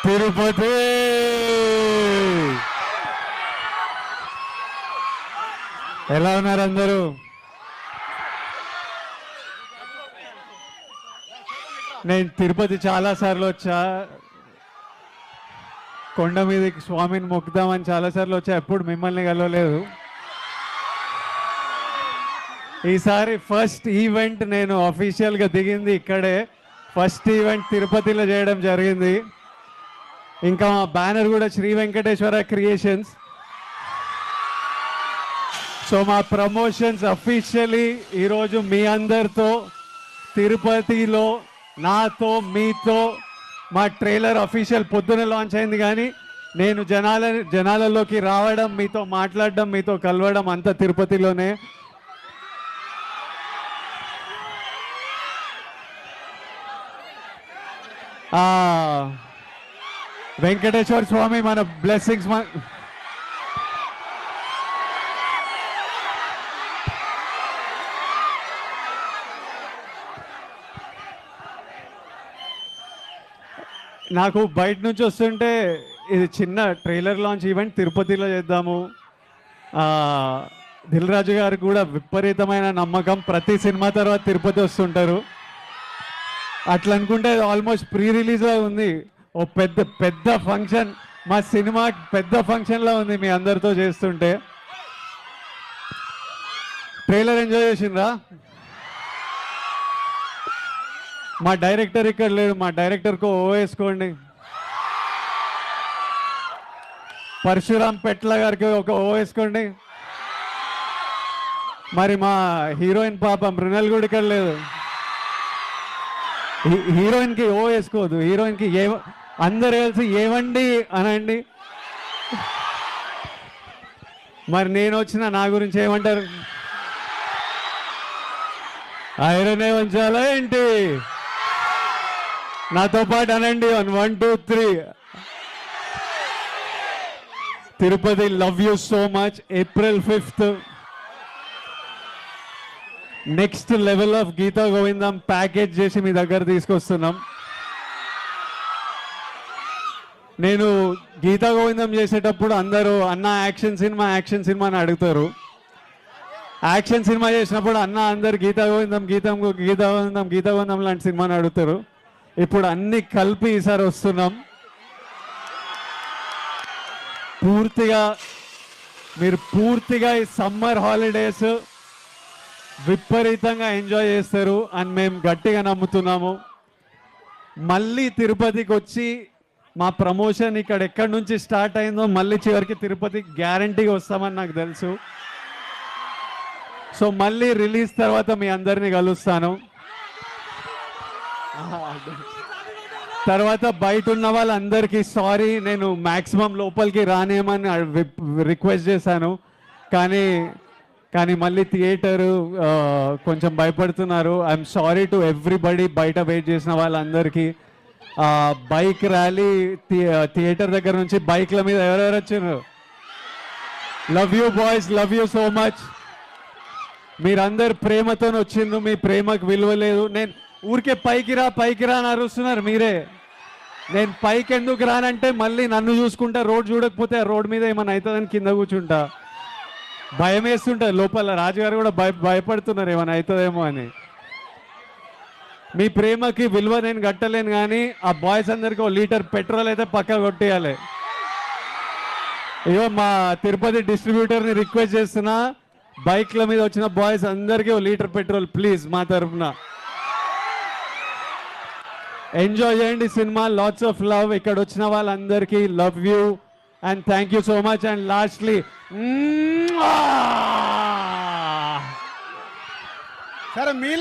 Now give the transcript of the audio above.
తిరుపతి. ఎలా ఉన్నారు అందరూ? నేను తిరుపతి చాలాసార్లు వచ్చా. కొండ మీదకి స్వామిని మొక్కుదామని చాలాసార్లు వచ్చా, ఎప్పుడు మిమ్మల్ని కలవలేదు. ఈసారి ఫస్ట్ ఈవెంట్ నేను అఫీషియల్గా దిగింది ఇక్కడే. ఫస్ట్ ఈవెంట్ తిరుపతిలో చేయడం జరిగింది. ఇంకా మా బ్యానర్ కూడా శ్రీ వెంకటేశ్వర క్రియేషన్స్. సో మా ప్రమోషన్స్ అఫీషియలీ ఈరోజు మీ అందరితో తిరుపతిలో నాతో మీతో. మా ట్రైలర్ అఫీషియల్ పొద్దున లాంచ్ అయింది, కానీ నేను జనాలలోకి రావడం, మీతో మాట్లాడడం, మీతో కలవడం అంతా తిరుపతిలోనే. వెంకటేశ్వర స్వామి మన బ్లెస్సింగ్స్ నాకు బయట నుంచి వస్తుంటే ఇది చిన్న ట్రైలర్ లాంచ్ ఈవెంట్ తిరుపతిలో చేద్దాము. దిల్ రాజు గారికి కూడా విపరీతమైన నమ్మకం, ప్రతి సినిమా తర్వాత తిరుపతి వస్తుంటారు. అట్లా అనుకుంటే ఆల్మోస్ట్ ప్రీ రిలీజ్లో ఉంది. ఓ పెద్ద పెద్ద ఫంక్షన్, మా సినిమా పెద్ద ఫంక్షన్లో ఉంది మీ అందరితో చేస్తుంటే. ట్రైలర్ ఎంజాయ్ చేసిండ్రా? మా డైరెక్టర్ ఇక్కడ లేడు, మా డైరెక్టర్కు ఓ వేసుకోండి. పరశురామ్ పెట్ల గారికి ఒక ఓ వేసుకోండి. మరి మా హీరోయిన్ పాప మృణల్ కూడా ఇక్కడ లేదు. హీరోయిన్కి ఓ వేసుకోవద్దు, హీరోయిన్కి అందరు కలిసి ఏమండి అనండి. మరి నేను వచ్చిన నా గురించి ఏమంటారు? ఐరనే ఉంచాలా ఏంటి? నాతో పాటు అనండి. 1 2 3. Tirupati, love you so much. April 5th next level of Geetha Govindam package చేసి మీ దగ్గర తీసుకొస్తున్నాం. నేను గీతా గోవిందం చేసేటప్పుడు అందరూ అన్న యాక్షన్ సినిమా అని అడుగుతారు. యాక్షన్ సినిమా చేసినప్పుడు అన్న అందరు గీతా గోవిందం లాంటి సినిమాని అడుగుతారు. ఇప్పుడు అన్ని కలిపి ఈసారి వస్తున్నాం. మీరు పూర్తిగా ఈ సమ్మర్ హాలిడేస్ విపరీతంగా ఎంజాయ్ చేస్తారు అని మేము గట్టిగా నమ్ముతున్నాము. మళ్ళీ తిరుపతికి వచ్చి మా ప్రమోషన్ ఇక్కడ ఎక్కడి నుంచి స్టార్ట్ అయిందో మళ్ళీ చివరికి తిరుపతి గ్యారంటీగా వస్తామని నాకు తెలుసు. సో మళ్ళీ రిలీజ్ తర్వాత మీ అందరినీ కలుస్తాను. తర్వాత బయట ఉన్న వాళ్ళందరికీ సారీ, నేను మ్యాక్సిమం లోపలికి రానేమని రిక్వెస్ట్ చేశాను, కానీ మళ్ళీ థియేటరు కొంచెం భయపడుతున్నారు. ఐఎమ్ సారీ టు ఎవ్రీబడి, బయట వెయిట్ చేసిన వాళ్ళందరికీ. బైక్ ర్యాలీ థియేటర్ దగ్గర నుంచి బైక్ల మీద ఎవరెవరు వచ్చారు? Love you boys, love you so much. మీరందరు ప్రేమతో వచ్చిండ్రు, మీ ప్రేమకు విలువ లేదు. నేను ఊరికే పైకి రా అని అరుస్తున్నారు మీరే. నేను పైకి ఎందుకు రానంటే మళ్ళీ నన్ను చూసుకుంటా, రోడ్ చూడకపోతే ఆ రోడ్ మీద ఏమైనా అవుతుందని కింద కూర్చుంటా. భయం వేస్తుంటుంది లోపల. రాజుగారు కూడా భయపడుతున్నారు ఏమైనా అవుతుందేమో అని. మీ ప్రేమకి విలువ నేను కట్టలేను, కానీ ఆ బాయ్స్ అందరికీ 1 లీటర్ పెట్రోల్ అయితే పక్కా కొట్టేయాలి. అయ్యో మా తిరుపతి డిస్ట్రిబ్యూటర్ని రిక్వెస్ట్ చేస్తున్నా, బైక్ల మీద వచ్చిన బాయ్స్ అందరికీ 1 లీటర్ పెట్రోల్ ప్లీజ్ మా తరఫున. ఎంజాయ్ చేయండి సినిమా. Lots of love. ఇక్కడ వచ్చిన వాళ్ళందరికీ love you and thank you so much. And lastly సరే మీ